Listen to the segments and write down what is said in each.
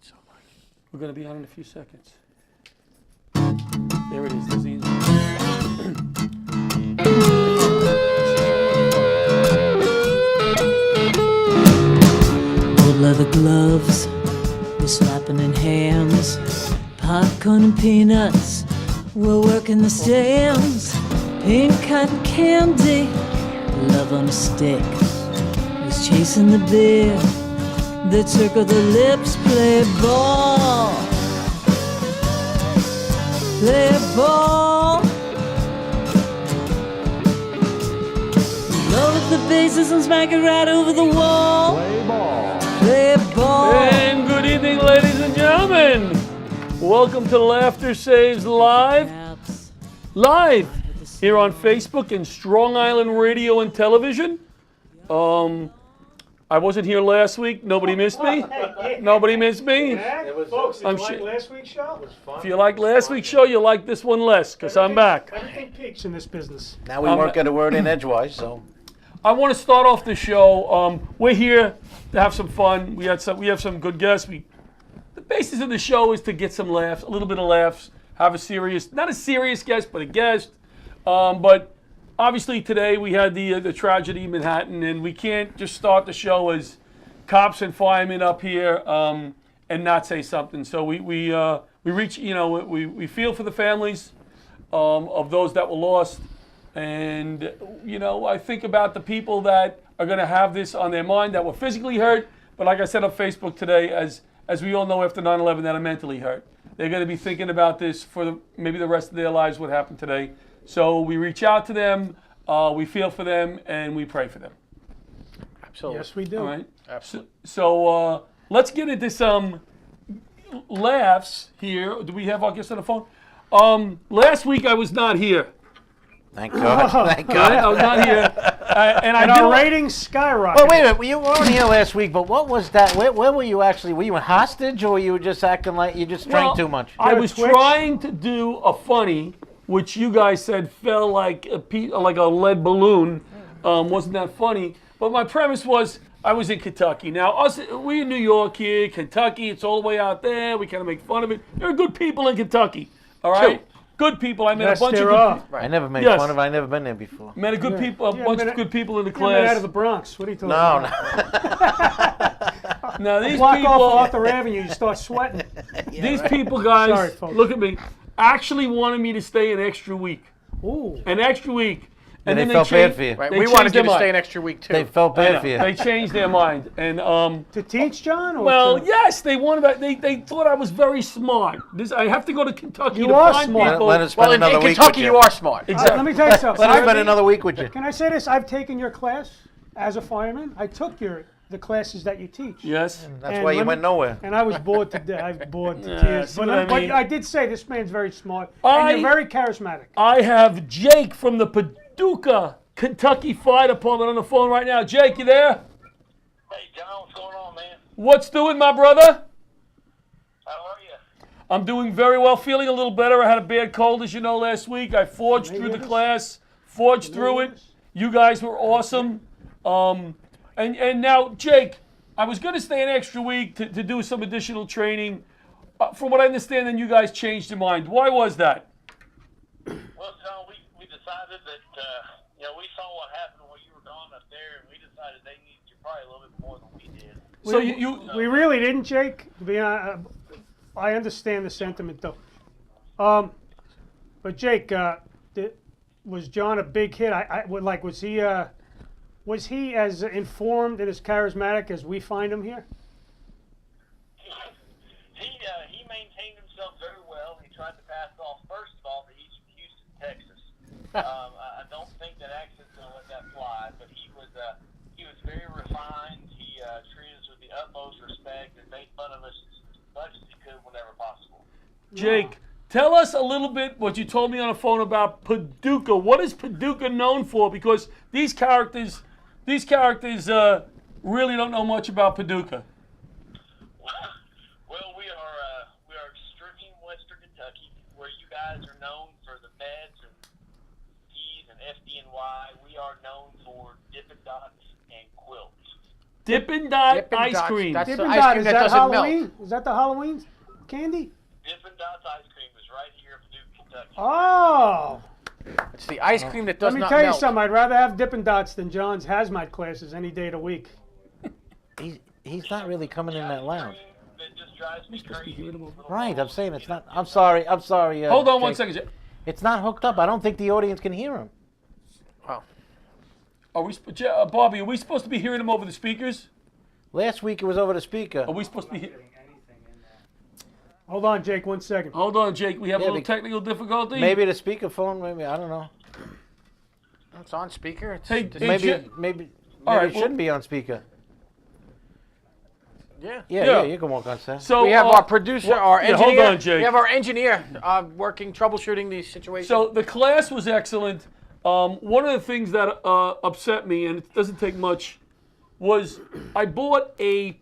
so much. We're going to be on in a few seconds. There it is. There's the intro. Old leather gloves, we're slapping in hams. Popcorn and peanuts, we're working the stems. Pink cotton candy, love on a stick. Was chasing the beer that circle the lips. Play ball, play ball. Load the bases and smack it right over the wall. Play ball. Play ball. And good evening, ladies and gentlemen. Welcome to Laughter Saves Live. Live here on Facebook and Strong Island Radio and Television. I wasn't here last week. Nobody missed me. Nobody missed me. Folks, did I'm you like sure- last week's show? It was fun. If you like last week's show, you like this one less, because I'm back. Everything peaks in this business. Now we weren't get a word in edgewise, so. I want to start off the show. We're here to have some fun. We have some good guests. The basis of the show is to get some laughs, a little bit of laughs. Have not a serious guest, but a guest. But obviously today we had the tragedy in Manhattan, and we can't just start the show as cops and firemen up here and not say something. So we reach, we feel for the families of those that were lost. And, I think about the people that are going to have this on their mind that were physically hurt. But like I said on Facebook today, as we all know after 9/11, that are mentally hurt. They're going to be thinking about this for maybe the rest of their lives, what happened today. So we reach out to them, we feel for them, and we pray for them. Absolutely. Yes, we do. All right? Absolutely. So let's get into some laughs here. Do we have our guest on the phone? Last week I was not here. Thank God. Thank All right? I God. was not here. And I And did our ratings skyrocket. Well, wait a minute. You weren't here last week, but what was that? Where were you actually? Were you a hostage, or you were just acting like you just drank too much? I You're a was Twitch? trying to do a funny, which you guys said fell like a lead balloon. Wasn't that funny? But my premise was I was in Kentucky. Now, we in New York here, Kentucky, it's all the way out there. We kind of make fun of it. There are good people in Kentucky, all right? True. Good people. I met Yes, a bunch of there good are. people. I never made Yes. fun of it. I never been there before. Met a good people, a Yeah, bunch but of good people in the You're right out class. of the Bronx. What are you talking No, about? no. Now these Block people, off Arthur Avenue, you start sweating. these people, guys, Sorry, folks. look at me. Actually wanted me to stay an extra week. Ooh. An extra week. And then they felt bad changed- for you. Right, they we changed wanted their you to stay mind. an extra week too. They felt I bad know. for you. They changed their mind, and To teach, John? Or well, to... yes, they wanted. They thought I was very smart. I have to go to Kentucky You to are find smart. people. Let us spend well, in another week Kentucky, with you are smart. Exactly. Let me tell you something. Let us I've- spend another week with you. Can I say this? I've taken your class as a fireman. I took the classes that you teach. Yes. That's And why you let me- went nowhere. And I was bored to death. I was bored to Yeah, tears. see But, what I but mean? I did say this man's very smart. I- And you're very charismatic. I have Jake from the Paducah, Kentucky Fire Department on the phone right now. Jake, you there? Hey, John, what's going on, man? What's doing, my brother? How are you? I'm doing very well, feeling a little better. I had a bad cold, as you know, last week. I forged through the class, forged through it. You guys were awesome. And now, Jake, I was going to stay an extra week to do some additional training. From what I understand, then you guys changed your mind. Why was that? Well, John, we decided that, we saw what happened when you were gone up there, and we decided they needed you probably a little bit more than we did. So you We really didn't, Jake. To be honest, I understand the sentiment, though. But Jake, was John a big hit? Was he as informed and as charismatic as we find him here? He maintained himself very well. He tried to pass off, first of all, that he's from Houston, Texas. I don't think that accent's going to let that fly, but he was very refined. He treated us with the utmost respect and made fun of us as much as he could whenever possible. Jake, tell us a little bit what you told me on the phone about Paducah. What is Paducah known for? Because these characters really don't know much about Paducah. Well, we are extreme Western Kentucky, where you guys are known for the meds and P's and FDNY. We are known for Dippin' Dots and quilts. Dippin' Dot Dippin' ice Dots, cream. that's- Dippin' ice Dot, cream is that that doesn't melt. Halloween? Is that the Halloween candy? Dippin' Dots ice cream is right here in Paducah, Kentucky. Oh. It's the ice cream that does Let me not tell you melt. something. I'd rather have Dippin' Dots than John's hazmat classes any day of the week. He's not really coming in that loud. That just drives me crazy. Right, I'm saying it's not. I'm sorry. Hold on one Jake. second. It's not hooked up. I don't think the audience can hear him. Are we, Bobby? Are we supposed to be hearing him over the speakers? Last week it was over the speaker. Are we supposed to be? Hold on, Jake, 1 second. Hold on, Jake. We have a Yeah, little technical difficulty. Maybe the speakerphone. Maybe I don't know. It's on speaker. It's Hey, just- hey, Maybe Jake. maybe All right, it shouldn't be on speaker. yeah. Yeah, you can walk on set. So We have our producer, our yeah, engineer. hold on, Jake. We have our engineer working, troubleshooting these situations. So the class was excellent. One of the things that upset me, and it doesn't take much, was I bought a,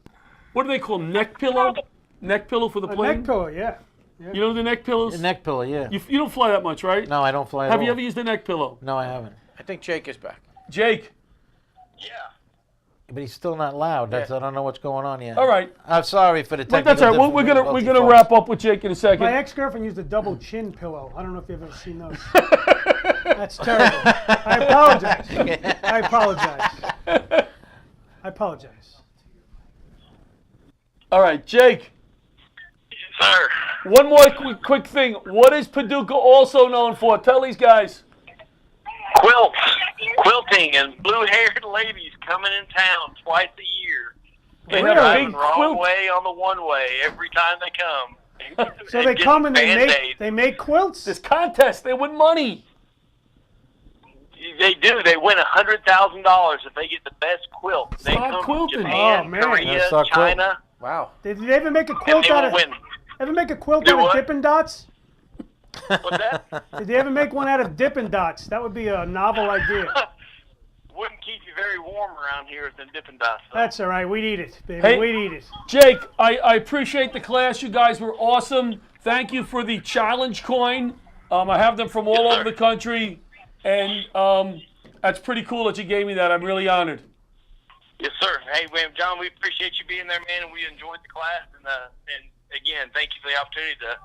what do they call them, neck pillow? Neck pillow for the A plane? neck pillow, yeah. You know the neck pillows? The neck pillow, yeah. You don't fly that much, right? No, I don't fly at Have all. you ever used a neck pillow? No, I haven't. I think Jake is back. Jake, Yeah. But he's still not loud. That's Yeah. I don't know what's going on yet. all right. I'm sorry for the But technical that's all right. We're gonna difficulty, wrap folks. up with Jake in a second. My ex-girlfriend used a double chin pillow. I don't know if you've ever seen those. That's terrible. I apologize. I apologize. I apologize. All right, Jake. Sir. One more quick thing. What is Paducah also known for? Tell these guys. Quilts, quilting, and blue-haired ladies coming in town twice a year. They And have a driving big the wrong quilt. way on the one-way every time they come. So they come and Band-Aids. they make quilts? This contest, they win money. They do. They win $100,000 if they get the best quilt. They Start come quilting. from Japan, Oh, man. Korea, Let's start quilting. China, Wow. Did they ever make a and quilt they out will of win. ever make a quilt Do out of what? Dippin' Dots? What's that? Did they ever make one out of Dippin' Dots? That would be a novel idea. Wouldn't keep you very warm around here than Dippin' Dots. though. That's all right. We'd eat it, baby. Hey. We'd eat it. Jake, I appreciate the class. You guys were awesome. Thank you for the challenge coin. I have them from all Yes, over sir. the country, and that's pretty cool that you gave me that. I'm really honored. Yes, sir. Hey, John, we appreciate you being there, man, and we enjoyed the class. And again, thank you for the opportunity to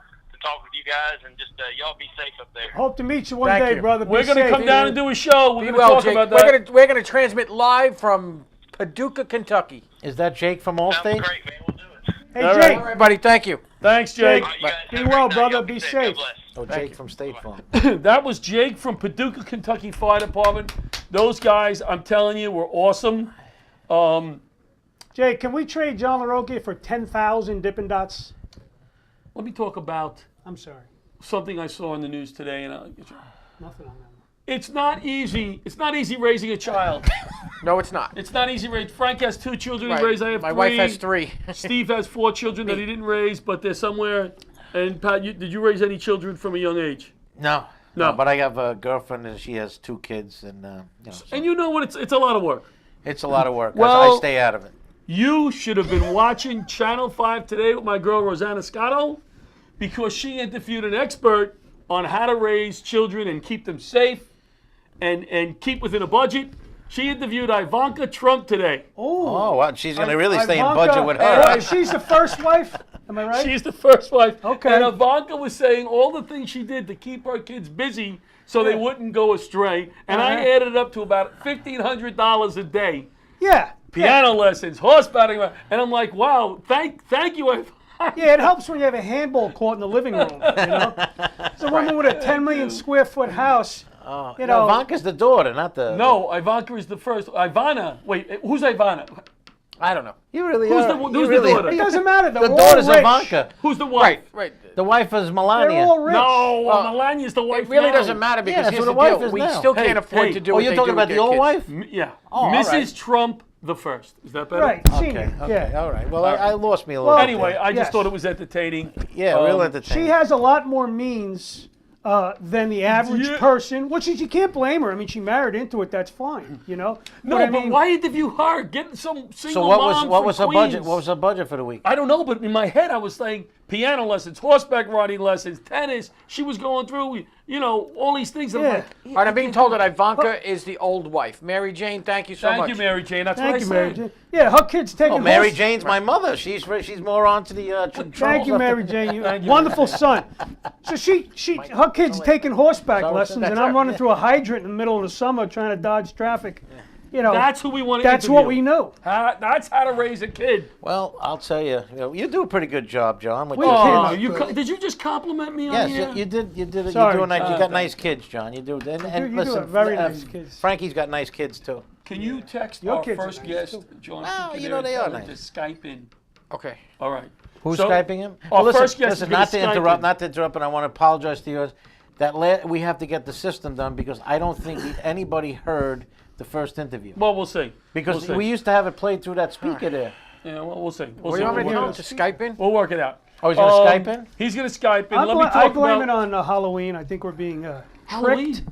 talk with you guys, and just y'all be safe up there. Hope to meet you one Thank day, you. brother. Be We're going to safe. come down and do a show. We're Be going to well, talk Jake. about that. We're gonna transmit live from Paducah, Kentucky. Is that Jake from Sounds Allstate? great, man. We'll do it. Hey, All Jake. right. All right, buddy. Thank you. Thanks, Jake. All right, you guys Be have a well, great night. brother. Y'all Be God safe. bless. Oh, Jake from State Farm. That was Jake from Paducah, Kentucky Fire Department. Those guys, I'm telling you, were awesome. Jake, can we trade John LaRocca for 10,000 Dippin' Dots? Let me talk about I'm sorry. something I saw in the news today, and Nothing on that one. it's not easy. It's not easy raising a child. No, it's not. It's not easy raising. Frank has 2 children Right. he raised. I have My 3. wife has 3. Steve has 4 children that he didn't raise, but they're somewhere. And Pat, did you raise any children from a young age? No. No. But I have a girlfriend and she has 2 kids, and so And you know what? It's a lot of work. it's a lot of work. Well- I stay out of it. You should have been watching Channel 5 today with my girl Rosanna Scotto, because she interviewed an expert on how to raise children and keep them safe and keep within a budget. She interviewed Ivanka Trump today. Oh, wow. She's going to really stay in Ivanka, budget with her. She's the first wife. Am I right? She's the first wife. Okay. And Ivanka was saying all the things she did to keep her kids busy so they wouldn't go astray. And I Uh-huh. added up to about $1,500 a day. Yeah. Piano lessons, horseback, and I'm like, wow, thank you, Ivanka. Yeah, it helps when you have a handball court in the living room. You know, it's a woman with a 10 million square foot house. You know, Ivanka's the daughter, not the. No, Ivanka is the first. Ivana, wait, who's Ivana? I don't know. You really Who's are. the- you who's the really daughter? it doesn't matter. The They're all daughter's rich. Ivanka. Who's the wife? Right. The wife is They're Melania. all rich. No, Well, Melania's the wife. It really now. doesn't matter because that's here's what the a wife deal. is We now. still can't afford hey. to do Oh, what you're they talking do with about the their old kids. wife? Yeah. Oh, all Mrs. right. Trump the first. Is that better? Right, Okay, senior. okay, Yeah. all right. Well, I lost me a little Well, bit. Anyway, I just Yes. thought it was entertaining. Yeah, real um, entertaining. She has a lot more means than the average Yeah. person, which is, you can't blame her. I mean, she married into it. That's fine, you know. No, I but mean, why interview her? Get some single So what mom was from her budget? Queens. What was her budget for the week? I don't know, but in my head I was saying piano lessons, horseback riding lessons, tennis. She was going through. you know, all these things. I'm Yeah. like, All right, I'm being told that Ivanka is the old wife. Mary Jane, thank you so thank much. you, Mary Jane. That's Thank what you, I Mary said. Jane. Yeah, her kid's taking. Oh, Mary horse- Jane's my mother. She's more on to the. Thank you, Mary Jane. Thank you. Wonderful son. So her kid's taking horseback Sorry, lessons, that's and I'm right, running yeah. through a hydrant in the middle of the summer trying to dodge traffic. You know, That's who we want to that's what we know. That's how to raise a kid. Well, I'll tell you, you do a pretty good job, John. With We your can't- kids. Oh, did you just compliment me on Yes, here? you did. You do. Sorry. You got thank nice kids, John. You do. And you do listen, have very nice kids. Frankie's got nice kids too. Can you text Your our kids are first nice, guest, too. John? Well, Can you know they tell are him nice. To Skype in. Okay. All right. Who's So, Skyping him? our listen, first guest is listen, gonna not to Skype interrupt, in. not to interrupt, and I want to apologize to you. We have to get the system done because I don't think anybody heard the first interview. Well, we'll see. Because we'll see. we used to have it played through that speaker there. Yeah, well, we'll see. We'll What see. do you want me to We'll tell him? work to it Skype in? out. We'll work it out. Oh, he's gonna Skype in? He's going to Skype in. I Let me I talk blame about it on Halloween. I think we're being Halloween. tricked.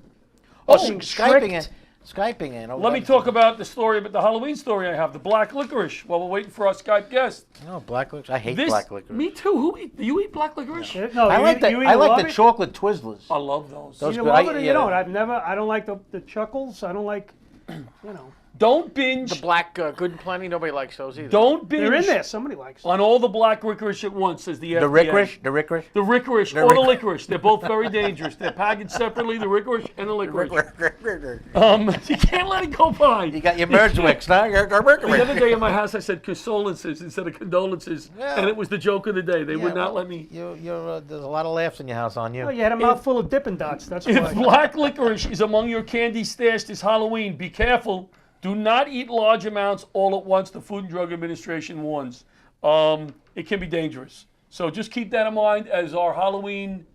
Oh, being Skyping in. tricked. Skyping in. Oh, Let me talk about the story, about the Halloween story I have, the black licorice, while we're waiting for our Skype guest. No, black licorice. I hate This, black licorice. Me too. Do you eat black licorice? No, I you like eat- the you I either like love the it- chocolate Twizzlers. I love those. Those You good. love it or you yeah. don't. I don't like the chuckles. I don't like, you know. Don't binge. The black Good and Plenty, nobody likes those either. Don't binge. They're in there. Somebody likes it. On all the black licorice at once, says the FDA. The licorice. The licorice. The licorice or the licorice. They're both very dangerous. They're packaged separately, the licorice and the licorice. You can't let it go by. You got your Mergewicks, huh? The other day in my house, I said condolences instead of condolences, Yeah. and it was the joke of the day. They would not let me. There's a lot of laughs in your house on you. Oh, you had a mouthful of Dippin' Dots. That's If why. black licorice is among your candy stash this Halloween, be careful. Do not eat large amounts all at once, the Food and Drug Administration warns. It can be dangerous. So just keep that in mind as our Halloween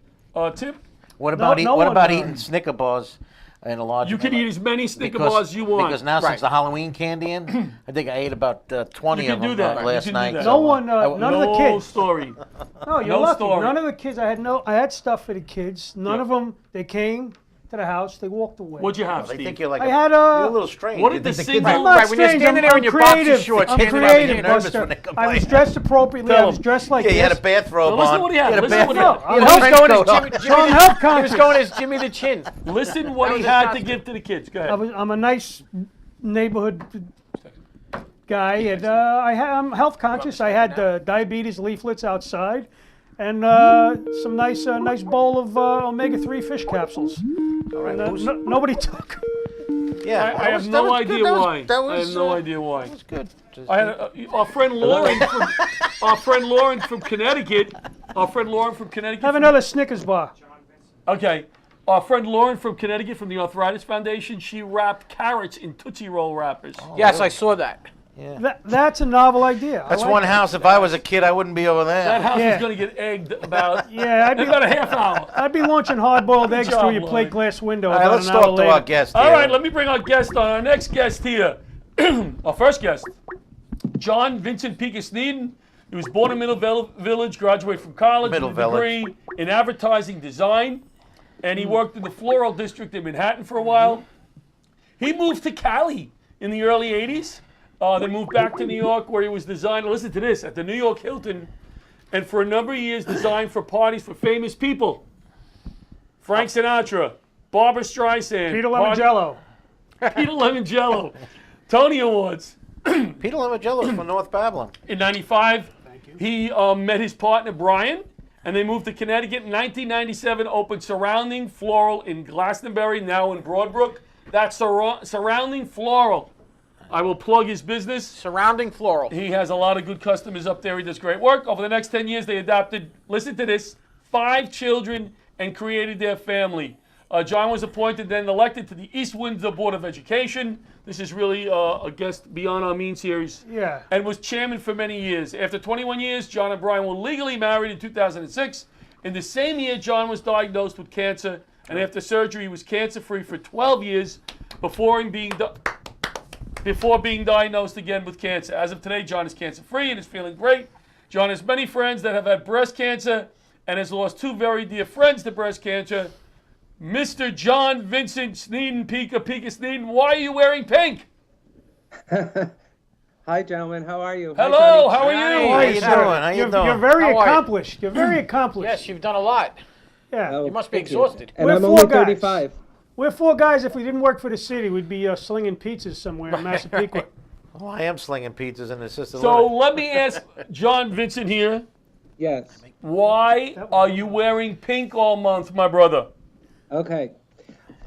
tip. What about no what one, about uh, eating Snicker bars in a large? You can amount? eat as many Snicker Because- bars as you want. Because now Right. since the Halloween candy in, I think I ate about 20 You of can them do that. You last can do night. that. so, No one, I- none of the no kids. story. No, you're no lucky. story. None of the kids. I had stuff for the kids. None Yeah. of them. They came to the house. They walked away. What'd you have, They Steve? think you're like I had a- you're a little strange. What You did the think single- kids I'm are- not Right, when you're strange. standing there I'm in your boxer creative. shorts, I'm kids are creative, getting nervous Buster. when they come I was by. dressed appropriately. Tell I was him. dressed like Yeah, you had a this. bathrobe Well, listen on. what he had. You had a Listen what he bathrobe. had. You I'm had a health trench going as coat on. Jimmy, So I'm health he was conscious. going as Jimmy the Chin. Listen what he was had to his give to the kids. Go ahead. I'm a nice neighborhood guy, and I'm health conscious. I had diabetes leaflets outside, and some nice bowl of omega-3 fish capsules. And, who's- nobody took. Yeah, I have no idea why. I have no idea why. That was good. Just- I had our friend Lauren from Connecticut. Our friend Lauren from Connecticut. Have another Snickers bar. Okay. Our friend Lauren from Connecticut from the Arthritis Foundation. She wrapped carrots in Tootsie Roll wrappers. Yes, I saw that. That's a novel idea. I That's like one that. house. If I was a kid, I wouldn't be over there. That house Yeah. is going to get egged about Yeah, in about a half hour. I'd be launching hard-boiled eggs job, through your Lloyd. plate glass window. All right, about let's an hour talk to later. our guest. All here. right, let me bring our guest on. Our next guest here, our first guest, John Vincent Pekas-Needon. He was born in Middle Village, graduated from college Middle with a degree in advertising design, and he worked in the floral district in Manhattan for a while. He moved to Cali in the early 80s. Then moved back to New York where he was designing, listen to this, at the New York Hilton, and for a number of years designed for parties for famous people. Frank Sinatra, Barbara Streisand, Peter Lemongello. Peter Lemongello, Tony Awards. Peter Lemongello is from North Babylon. In 95, he met his partner Brian, and they moved to Connecticut. In 1997, opened Surrounding Floral in Glastonbury, now in Broadbrook. That's Surrounding Floral. I will plug his business. Surrounding Floral. He has a lot of good customers up there. He does great work. Over the next 10 years, they adopted, listen to this, 5 children and created their family. John was appointed, then elected to the East Windsor Board of Education. This is really a guest beyond our means series. Yeah. And was chairman for many years. After 21 years, John and Brian were legally married in 2006. In the same year, John was diagnosed with cancer, and after surgery, he was cancer-free for 12 years before being diagnosed again with cancer. As of today, John is cancer-free and is feeling great. John has many friends that have had breast cancer and has lost 2 very dear friends to breast cancer. Mr. John Vincent Sneedon, Pekas-Needon, why are you wearing pink? Hi, gentlemen. How are you? Hello, Hi, how are Hi. you? How you doing? How you doing? You're very How are you? accomplished. You're very accomplished. Yes, you've done a lot. Yeah. Oh, You must be thank exhausted. And We're I'm four only guys. 35. We're four guys. If we didn't work for the city, we'd be slinging pizzas somewhere in Massapequa. Oh, I am slinging pizzas in assisted So living. let me ask John Vincent here. Yes. Why are you wearing pink all month, my brother? Okay.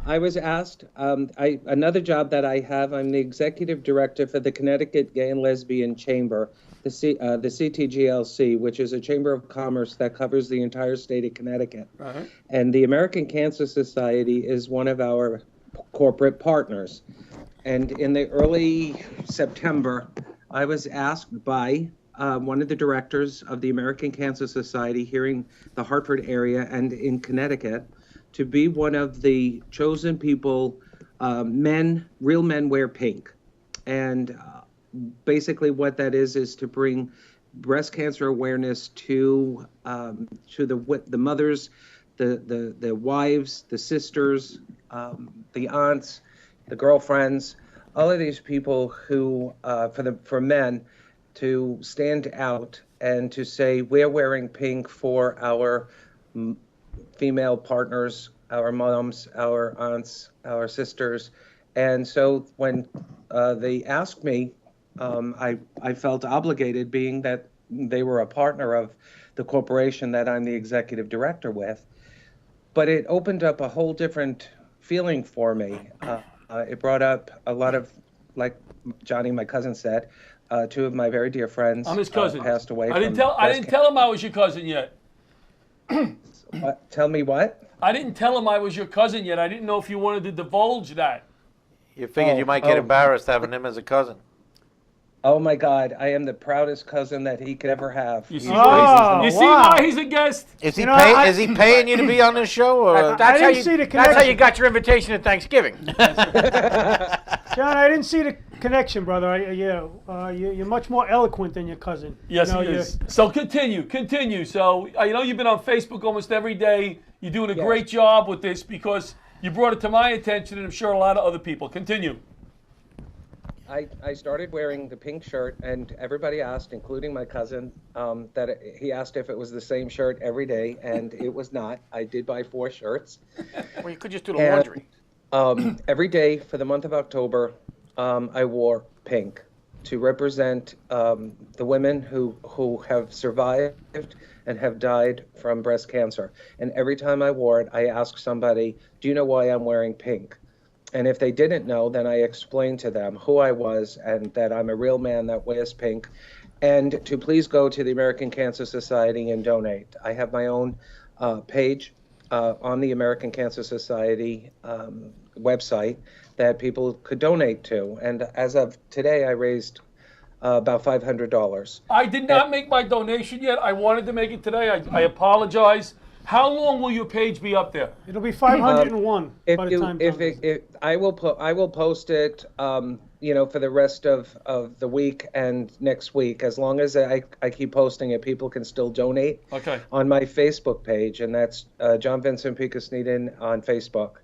I was asked, another job that I have, I'm the executive director for the Connecticut Gay and Lesbian Chamber, the CTGLC, which is a chamber of commerce that covers the entire state of Connecticut. Uh-huh. And the American Cancer Society is one of our corporate partners. And in the early September, I was asked by one of the directors of the American Cancer Society here in the Hartford area and in Connecticut to be one of the chosen people. Real men wear pink. And basically what that is to bring breast cancer awareness to the mothers, the wives, the sisters, the aunts, the girlfriends, all of these people who, for men, to stand out and to say we're wearing pink for our female partners, our moms, our aunts, our sisters. And so when they asked me, I felt obligated, being that they were a partner of the corporation that I'm the executive director with. But it opened up a whole different feeling for me. It brought up a lot of, like Johnny, my cousin, said, two of my very dear friends I'm his cousin. passed away. I didn't tell him I was your cousin yet. Tell me what? I didn't tell him I was your cousin yet. I didn't know if you wanted to divulge that. You figured you might get embarrassed having him as a cousin. Oh my God, I am the proudest cousin that he could ever have. You see, Oh, you see wow. why he's a guest? Is he You know, is he paying you to be on this show? Or? That's how didn't you. see the That's how you connection. got your invitation at Thanksgiving. John, I didn't see the connection, brother. You're much more eloquent than your cousin. Yes, You know, he you're- is. So continue. So you know you've been on Facebook almost every day. You're doing a great job with this because you brought it to my attention, and I'm sure a lot of other people. Continue. I started wearing the pink shirt, and everybody asked, including my cousin, he asked if it was the same shirt every day, and it was not. I did buy 4 shirts. Well, you could just do the laundry. Every day for the month of October, I wore pink to represent the women who have survived and have died from breast cancer. And every time I wore it, I asked somebody, do you know why I'm wearing pink? And if they didn't know, then I explained to them who I was and that I'm a real man that wears pink. And to please go to the American Cancer Society and donate. I have my own page on the American Cancer Society website that people could donate to. And as of today, I raised about $500. I did not make my donation yet. I wanted to make it today. I apologize. How long will your page be up there? It'll be 501 If by the you, time. if I will post it, for the rest of the week and next week. As long as I keep posting it, people can still donate. Okay. On my Facebook page, and that's John Vincent Picasneden on Facebook.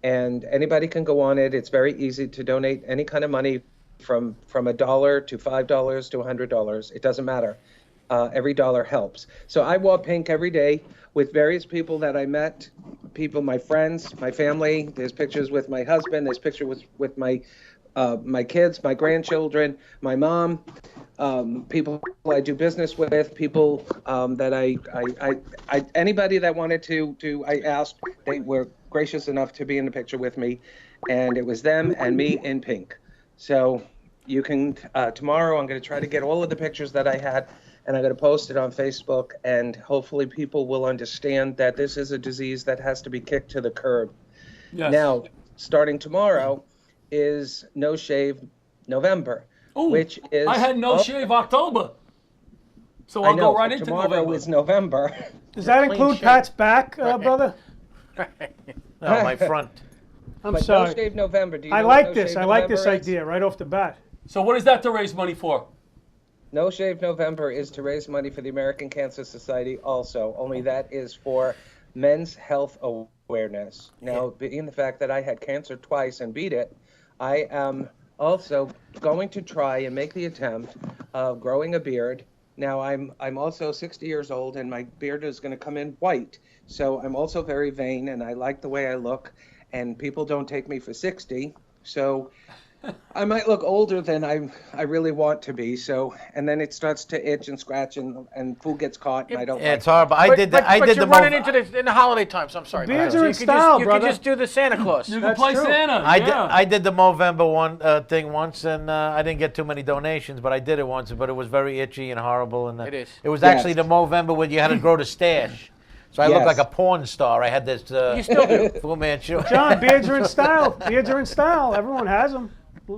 And anybody can go on it. It's very easy to donate any kind of money from $1 to $5 to $100. It doesn't matter. Every dollar helps. So I wore pink every day with various people that I met, my friends, my family. There's pictures with my husband. There's pictures with my kids, my grandchildren, my mom, people I do business with, people that I anybody that wanted to, I asked. They were gracious enough to be in the picture with me, and it was them and me in pink. So you can, tomorrow I'm going to try to get all of the pictures that I had, and I'm going to post it on Facebook, and hopefully people will understand that this is a disease that has to be kicked to the curb. Yes. Now, starting tomorrow is No Shave November, Ooh, which is... I had no shave October. So I I'll know, go right so into tomorrow November. is November. Does that include shave. Pat's back, brother? No, my front. I'm But sorry. No Shave November, do you I know what like No this. Shave I like this November is? idea right off the bat. So what is that to raise money for? No Shave November is to raise money for the American Cancer Society also, only that is for men's health awareness. Now, being the fact that I had cancer twice and beat it, I am also going to try and make the attempt of growing a beard Now I'm also 60 years old, and my beard is going to come in white. So I'm also very vain, and I like the way I look, and people don't take me for 60. So I might look older than I really want to be. So, and then it starts to itch and scratch, and food gets caught, and I don't. Yeah, like it's horrible. I did But the you're running into this in the holiday times. I'm sorry. Beards Pat. are So in you could style, you brother. could just do the Santa Claus. You can That's play true. Santa. I did the Movember thing once, and I didn't get too many donations, but I did it once. But it was very itchy and horrible. And It is. It was Yes. actually the Movember when you had to grow the stash. So I looked Yes. like a porn star. I had this You still do. Fu Manchu. John, beards are in style. Beards are in style. Everyone has them.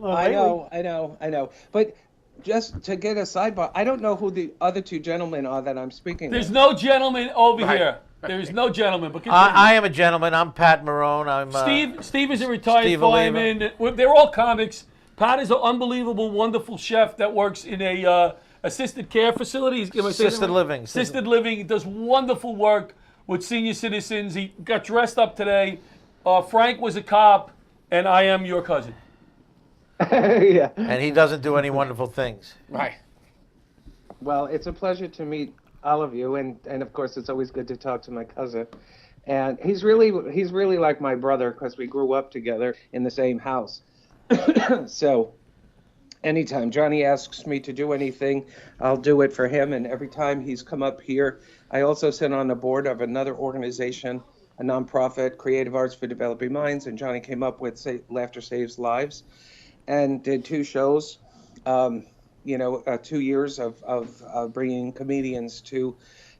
I know. But just to get a sidebar, I don't know who the other two gentlemen are that I'm speaking There's with. no gentleman over Right. here. There's no gentleman. But continue. I am a gentleman. I'm Pat Marone. I'm Steve is a retired Steve fireman. They're all comics. Pat is an unbelievable, wonderful chef that works in a assisted care facility. Am I saying that Assisted right? living. Assisted living. He does wonderful work with senior citizens. He got dressed up today. Frank was a cop, and I am your cousin. Yeah. And he doesn't do any wonderful things. Right. Well, it's a pleasure to meet all of you, and of course, it's always good to talk to my cousin. And he's really like my brother because we grew up together in the same house. So, anytime Johnny asks me to do anything, I'll do it for him. And every time he's come up here, I also sit on the board of another organization, a nonprofit, Creative Arts for Developing Minds. And Johnny came up with Laughter Saves Lives, and did 2 shows. 2 years of bringing comedians to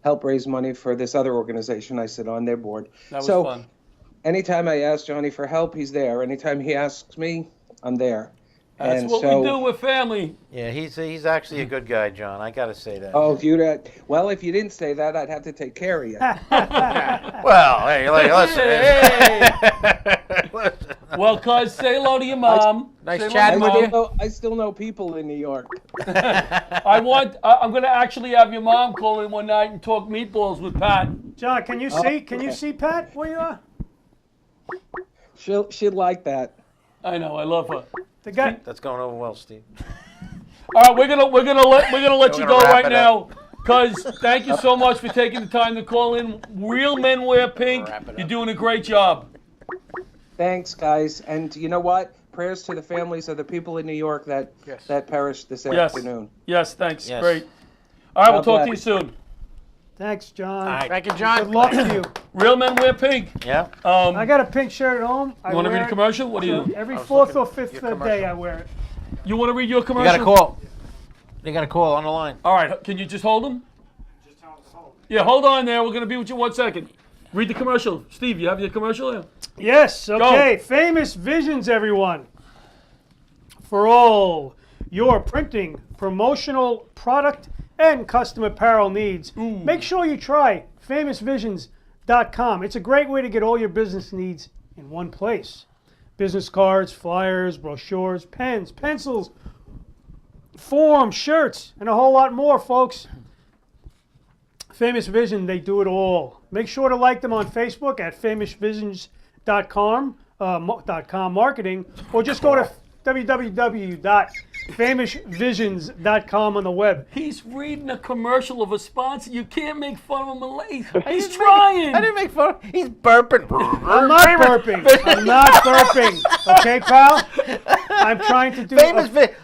help raise money for this other organization I sit on their board. That was so fun. anytime I ask Johnny for help, he's there. Anytime he asks me, I'm there. That's And what so, we do with family. Yeah, he's actually a good guy, John. I got to say that. Oh, if you didn't say that, I'd have to take care of you. Well, hey, listen. Hey. Well, cuz, say hello to your mom. Nice Say hello chatting to with your you. mom. I still know people in New York. I'm going to actually have your mom call in one night and talk meatballs with Pat. John, can you see? Can you see Pat where you are? She'd like that. I know, I love her. The guy. That's going over well, Steve. All right, we're gonna let you We're go gonna wrap right it now. Cuz, thank you so much for taking the time to call in. Real Men Wear Pink. Wrap it up. You're doing a great job. Thanks, guys. And you know what? Prayers to the families of the people in New York that Yes. perished this Yes. afternoon. Yes, thanks. Yes. Great. All right, we'll God talk to you bless. soon. Thanks, John. right. Thank you, John. Good luck to you. Real Men Wear Pink. Yeah. I got a pink shirt at home. You want to read a commercial? What do you do? Every was 4th looking or 5th your day commercial. I wear it. You want to read your You commercial? got a call. You got a call on the line. All right, can you just hold them? Yeah, hold on there. We're going to be with you 1 second. Read the commercial. Steve, you have your commercial there? Yes, okay. Famous Visions, everyone. For all your printing, promotional product, and custom apparel needs, make sure you try famousvisions.com. It's a great way to get all your business needs in one place. Business cards, flyers, brochures, pens, pencils, forms, shirts, and a whole lot more, folks. Famous Vision, they do it all. Make sure to like them on Facebook at famousvisions.com marketing, or just go to www.famousvisions.com on the web. He's reading a commercial of a sponsor. You can't make fun of him. He's trying. I didn't make fun. He's burping. I'm not burping. I'm not burping. Okay, pal? I'm trying to do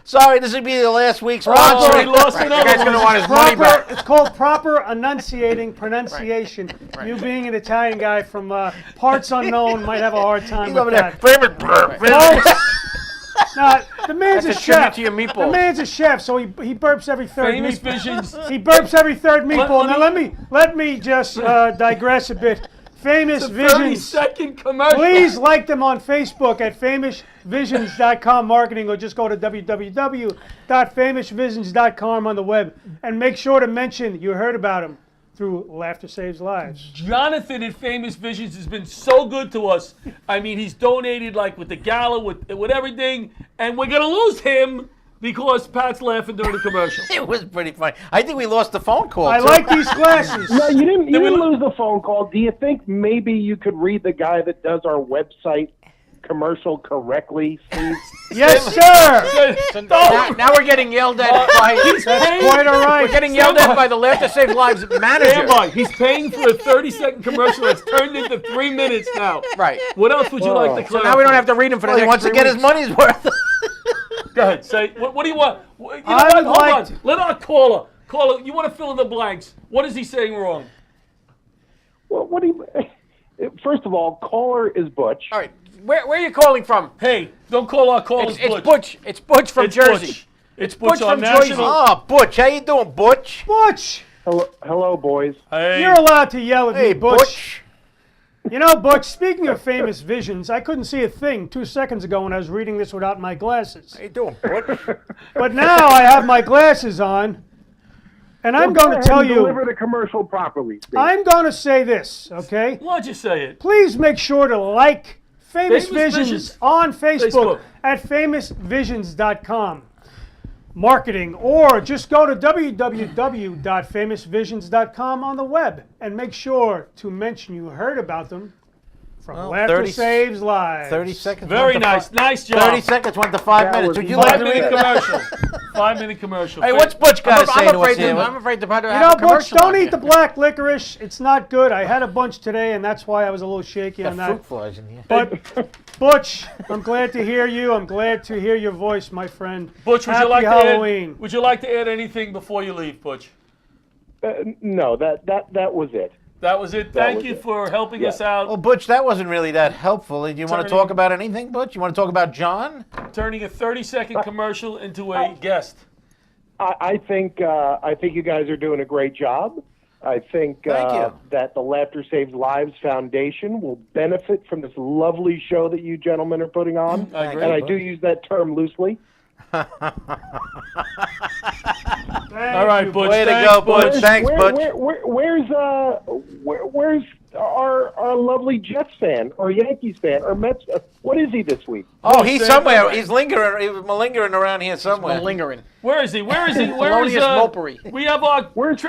Sorry, this would be the last week's Oh, sponsor. he lost another guy's gonna one. want his money proper. back. It's called proper pronunciation. You being an Italian guy from parts unknown might have a hard time He's with over there. that. Famous. No, the man's That's a a tribute chef. to your The meatballs. man's a chef, so he burps every third Famous meatball. Visions. He burps every third meatball. let Now let me just digress a bit. Famous Visions. 30-second commercial. Please like them on Facebook at famousvisions.com marketing, or just go to www.famousvisions.com on the web, and make sure to mention you heard about them through Laughter Saves Lives. Jonathan at Famous Visions has been so good to us. I mean, he's donated like with the gala, with everything, and we're gonna lose him because Pat's laughing during the commercial. It was pretty funny. I think we lost the phone call. I too. like these glasses. No, you didn't Then we lose the phone call. Do you think maybe you could read the guy that does our website commercial correctly, Steve? Yes, sir. So now we're getting yelled at by. He's paying. Quite all right. We're getting yelled at by the Laughter Save Lives manager. Stand by. He's paying for a 30-second commercial that's turned into 3 minutes now. Right. What else would you like to So clarify? now we don't have to read them for the Well, he next wants to 3 get his weeks. money's worth. Go ahead. Say. What do you want? You know I what? would Hold like on. to- Let our caller. Caller, you want to fill in the blanks. What is he saying wrong? Well, what do you? First of all, caller is Butch. All right. Where are you calling from? Hey, don't call our callers It's Butch. It's Butch from It's Jersey. Butch. It's Butch Butch on from Jersey. national. Oh, Butch, how you doing, Butch? Butch, Hello, boys. Hey. you're allowed to yell at Hey, me, Butch. Butch. You know, Butch, speaking of famous visions, I couldn't see a thing 2 seconds ago when I was reading this without my glasses. How you doing, Butch? But now I have my glasses on, and I'm going to tell Deliver you, the commercial properly, Steve. I'm going to say this, okay? Why'd you say it? Please make sure to like Famous Famous Visions Visions. on Facebook, Facebook. at famousvisions.com. Marketing, or just go to www.famousvisions.com on the web and make sure to mention you heard about them from Well, Laughter 30 Saves Lives. 30 seconds. Very went to nice. Nice job. 30 seconds went to 5 That minutes. was Would you like to 5-minute read it? commercial. 5-minute commercial. Hey, what's Butch got to say to us here? I'm afraid to have You a know, Butch, commercial don't on eat here. the black licorice. It's not good. I had a bunch today, and that's why I was a little shaky on Got that. fruit flies in here. But, Butch, I'm glad to hear you. I'm glad to hear your voice, my friend. Butch, would Happy you like Halloween. to add? Would you like to add anything before you leave, Butch? No, that was it. That was it. Thank was you it. for helping Yeah. us out. Well, Butch, that wasn't really that helpful. Do you want to Turning- talk about anything, Butch? You want to talk about John? Turning a 30-second commercial into a guest. I think you guys are doing a great job. I think Thank you. that the Laughter Saves Lives Foundation will benefit from this lovely show that you gentlemen are putting on. I agree. And I do use that term loosely. All right, Butch. Way to thanks, go, Butch. Thanks, Butch. Where's our lovely Jets fan or Yankees fan or Mets? What is he this week? Oh, he's Stand somewhere. by. He's lingering. He was malingering around here somewhere. Lingering. Where is he? Where is he? Where is Thelonious Mopery. We have our Where's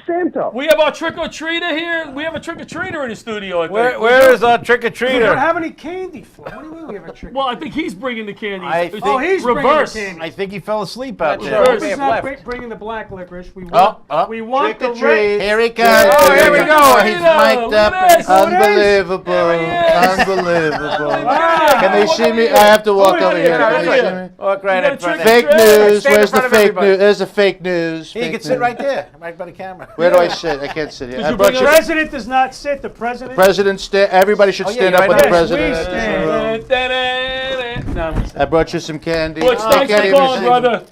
Santa? we have our trick or treater here. We have a trick or treater in the studio. I think. Where is our trick or We don't treater? have any candy for. What do you mean we have a trick? Well, I think he's bringing the candy. I It's think- Oh, he's reverse. bringing the candy. I think he fell asleep out That's there. right. Reverse. may He's have not left. bringing the black licorice. We Oh, want, we want trick or the treat. red. Here he comes. Oh, here we go. He's Look at mic'd that. up. Look at that. Unbelievable. There he is. Unbelievable. Ah, Can they look see at me? you. I have to walk Look over at here. you. Can Look they at see you. me? Walk right You got in a front trick of or me. treat. Fake news. Stand in Where's the front of fake everybody. news? There's the fake news. He Fake can sit news. right there, right by the camera. Where do I sit? I can't sit here. Did I you brought bring you. a- The president does not sit. The president. President, everybody should Oh, yeah, stand you're up right when the there. president. Yes, we stand. No, I brought you some candy. Butch, I thanks can't for even calling, see. brother.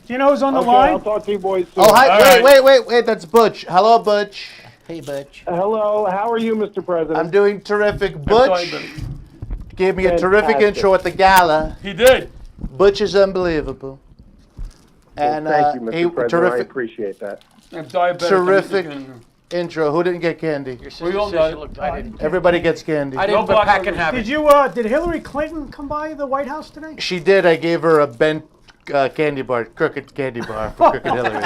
Do you know who's on the Okay, I'll line? talk to you boys soon. Oh, hi. All Wait, right. wait. That's Butch. Hello, Butch. Hey, Butch. Hello, how are you, Mr. President? I'm doing terrific. Sorry, Butch buddy. gave me a terrific Fantastic. intro at the gala. He did. Butch is unbelievable. And Thank you, Mr. he President. I terrific appreciate that. I'm diabetic. Terrific. I'm thinking- intro. Who didn't get candy? We all Says got you it. looked- I didn't. Everybody gets candy. I didn't, No but black Pat can licorice. have Did it. you? Did Hillary Clinton come by the White House today? She did. I gave her a bent candy bar, crooked candy bar for Crooked Hillary.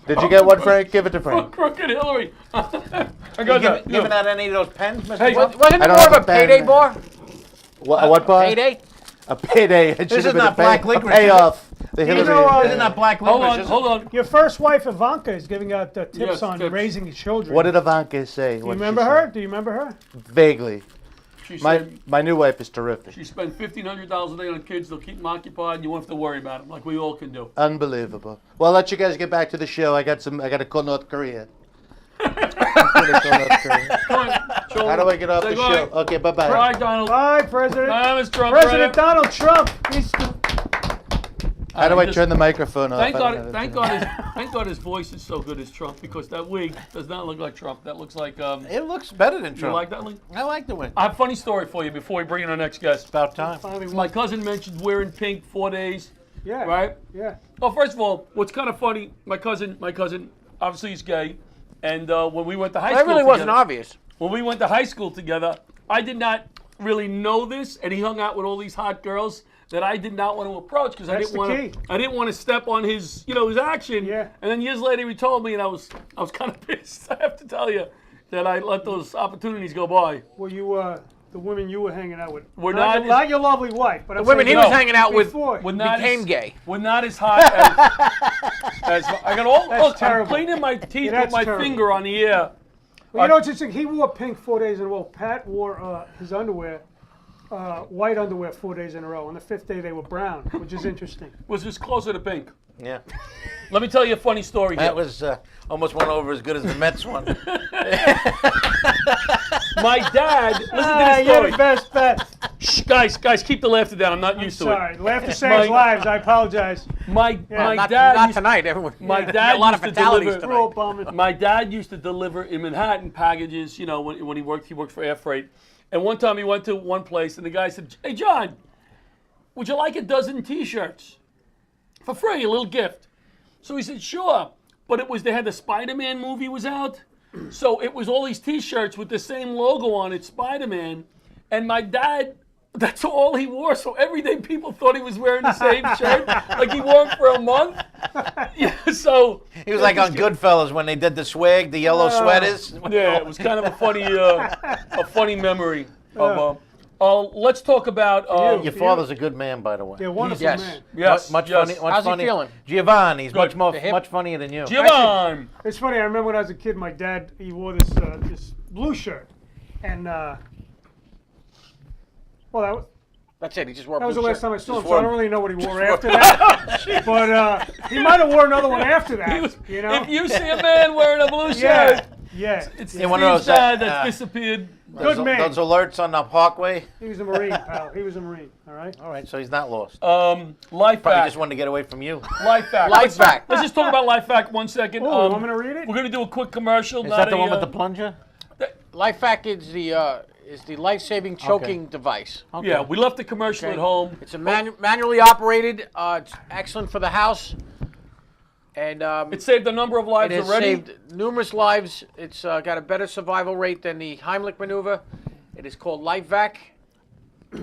Did you get one, Frank? Give it to Frank. Crooked Hillary. I You got that. giving out any of those pens, Mr. Hey, Trump? Wasn't I it don't more of have a a pen. payday bar? What bar? Payday? A payday. It This should is have been not a black a licorice, payoff. The You Hillary. know, Isn't that black Hold licorice? on, is it? hold on. Your first wife Ivanka is giving out tips Yes, on tips. raising children. What did Ivanka say? Do you remember her? Do you remember her? Vaguely. She My said my new wife is terrific. she spent $1,500 a day on kids. They'll keep them occupied. And you won't have to worry about them, like we all can do. Unbelievable. Well, I'll let you guys get back to the show. I got to call North Korea. I gotta call North Korea. Come on, children. How do I get off Say the goodbye. show? Okay, bye-bye. Bye, Donald. Bye, President. Bye, Mr. Trump. President Donald Trump. He's How do I Just- turn the microphone off? Thank I don't God, know. thank God his voice is so good as Trump, because that wig does not look like Trump. That looks like, It looks better than you Trump. like that wig? I like the win. I have a funny story for you before we bring in our next guest. About time. My cousin mentioned wearing pink 4 days, yeah. right? Yeah. Well, first of all, what's kind of funny, my cousin, obviously he's gay, and when we went to high That school really wasn't together- obvious. When we went to high school together, I did not really know this, and he hung out with all these hot girls that I did not want to approach because I That's didn't want the key. to. I didn't want to step on his, his action. Yeah. And then years later, he told me, and I was kind of pissed. I have to tell you that I let those opportunities go by. Were you the women you were hanging out with. We're not, not your lovely wife, but The women he was hanging out with before. We're not became as, gay. We're not as hot as I got all. That's Look, I'm terrible. cleaning my teeth Yeah, with my that's terrible. finger on the air. Well, you know, it's interesting. He wore pink 4 days in a row. Pat wore his underwear, white underwear 4 days in a row. On the fifth day, they were brown, which is interesting. Was just closer to pink. Yeah. Let me tell you a funny story here. That was almost went over as good as the Mets one. My dad. Listen to this You're story. the best bet. Shh, guys, keep the laughter down. I'm not used to Sorry, it. laughter saves lives. I apologize. My Not dad. not used, tonight. Everyone. my Got dad a lot used of to fatalities deliver. We're all tonight. bumming. My dad used to deliver in Manhattan packages. You know, when he worked for air freight. And one time he went to one place, and the guy said, "Hey, John, would you like a dozen T-shirts for free? A little gift." So he said, "Sure." But they had the Spider-Man movie was out, so it was all these T-shirts with the same logo on it, Spider-Man. And my dad, that's all he wore. So every day people thought he was wearing the same shirt, like he wore it for a month. Yeah, so He was like on Goodfellas when they did the swag, the yellow sweaters. yeah, it was kind of a funny memory. Let's talk about Your father's a good man, by the way. You're a wonderful Yes. man. yes, Much yes. funny. Much How's he funny. feeling? Giovanni's Good. much funnier than you. Giovanni. It's funny. I remember when I was a kid, my dad he wore this blue shirt, and well, That's it. He just wore. that was the blue last shirt. time I saw him. Just So I wore- don't really know what he wore after that. But he might have worn another one after that. You know? If you see a man wearing a blue yeah, shirt, yeah. it's Yeah, one of Steve's those, dad that's disappeared. Good man. Those alerts on the Parkway. He was a Marine, pal. He was a Marine. All right. All right, so he's not lost. Life Probably hack. just wanted to get away from you. Life hack. Life hack. Let's just talk about life hack 1 second. Oh, you want me to read it? We're gonna do a quick commercial. Is not that the a, one with the plunger? Life hack is the life-saving choking device. Yeah, we left the commercial at home. It's a manually operated. It's excellent for the house, and It saved a number of lives it has already. saved numerous lives. It's got a better survival rate than the Heimlich maneuver. It is called LifeVac,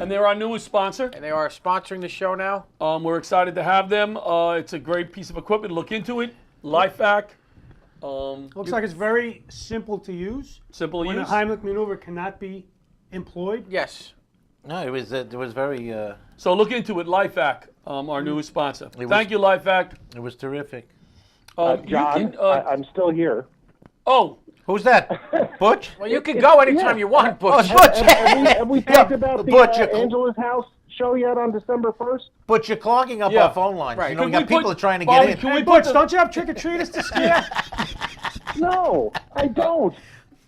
And they're our newest sponsor. and they are sponsoring the show now. We're excited to have them. It's a great piece of equipment. Look into it. Life hack. Looks like it's very simple to use. Simple to When use. a Heimlich maneuver cannot be employed. Yes. No, it was very. So look into it. Life hack. Our newest sponsor. was- Thank you, Life hack. It was terrific. You John, can, I'm still here. oh, Who's that? Butch? Well, you can go anytime you want, Butch. Butch. Have we talked about the Butch, Angela's House show yet on December 1st? But you're clogging up Yeah. our phone lines. Right. You know, we Can got we people put- trying to Bobby, get in. can we Hey, put Butch, the- don't you have trick-or-treaters to scare? No, I don't.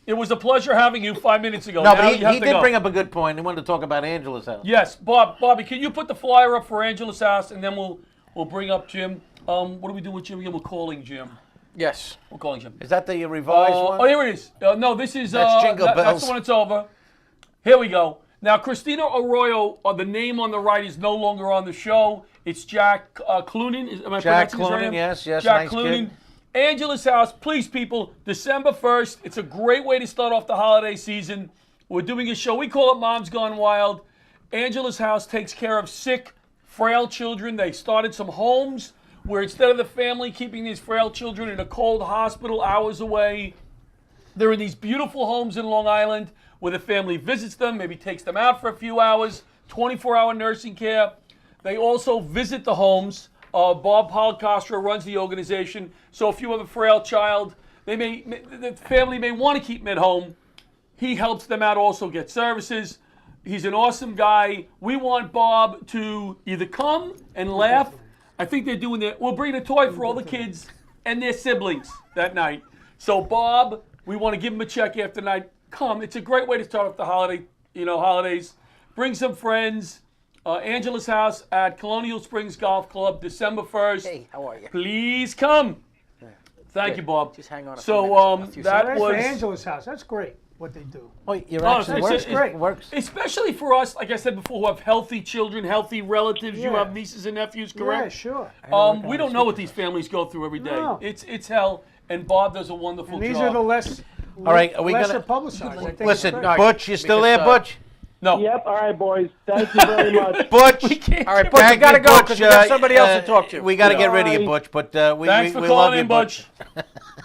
It was a pleasure having you 5 minutes ago. No, Now but you have he to did go. bring up a good point. He wanted to talk about Angela's house. Yes, Bobby, can you put the flyer up for Angela's house, and then we'll bring up Jim. What do we do with Jim again? We're calling Jim. Yes. We're calling Jim. Is that the revised one? Oh, here it is. No, this is That's Jingle that's Bells. the one that's over. Here we go. Now, Christina Arroyo, the name on the right is no longer on the show. It's Jack Cloonan. Am I Jack pronouncing his Cloonan, name? yes, Jack nice Cloonan. kid. Angela's House, please, people, December 1st. It's a great way to start off the holiday season. We're doing a show. We call it Mom's Gone Wild. Angela's House takes care of sick, frail children. They started some homes where instead of the family keeping these frail children in a cold hospital hours away, they're in these beautiful homes in Long Island where the family visits them, maybe takes them out for a few hours, 24-hour nursing care. They also visit the homes. Bob Policastro runs the organization. So if you have a frail child, the family may want to keep them at home. He helps them out, also get services. He's an awesome guy. We want Bob to either come and laugh. I think they're doing that. We'll bring a toy for all the kids and their siblings that night. So Bob, we want to give him a check after night. Come. It's a great way to start off the holidays. Bring some friends. Angela's House at Colonial Springs Golf Club, December 1st. Hey, how are you? Please come. Thank you, Bob. Just hang on a few So minutes, a few that That's was for Angela's house. That's great what they do. Oh, you're Oh, actually it's- works. it's- Great. Works. especially for us, like I said before, who have healthy children, healthy relatives. You Yeah. have nieces and nephews, Yeah, correct? sure. We don't know what these families go through every day. No. It's hell, and Bob does a wonderful And these job. are the less. All right, are we lesser gonna- publicized. I think Listen, it's great. Butch, you still there, because, Butch? no, Yep. All right, boys. Thank you very much. Butch. All right, Butch, you gotta go because we got somebody else to talk to. We got to get rid of you, Bye. Butch. But we thanks for love calling you, in, Butch.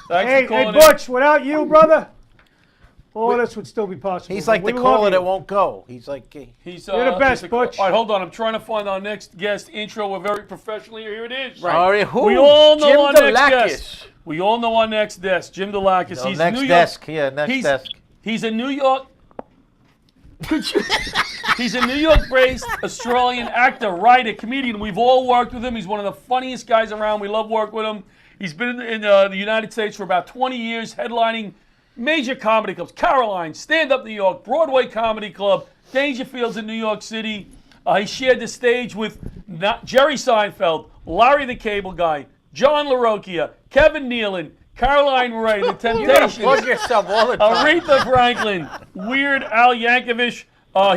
Thanks Hey, for calling hey, in. Butch, without you, brother, All this would still be possible. He's like We the love caller you. that won't go. He's like, He's, You're the best, he's Butch. All right, hold on. I'm trying to find our next guest intro. We're very professional here. Here it is. Right. Sorry, who? We all know Jim our next Delakis. guest. We all know our next guest, Jim Delakis. No, He's next New York. desk. Yeah, next he's, desk. He's a New York. He's a New York-based Australian actor, writer, comedian. We've all worked with him. He's one of the funniest guys around. We love working with him. He's been in the United States for about 20 years, headlining major comedy clubs: Caroline, Stand Up New York, Broadway Comedy Club, Dangerfields in New York City. He shared the stage with Jerry Seinfeld, Larry the Cable Guy, John LaRocchia, Kevin Nealon, Caroline Ray, The You gotta Temptations, plug yourself all the time. Aretha Franklin, Weird Al Yankovic.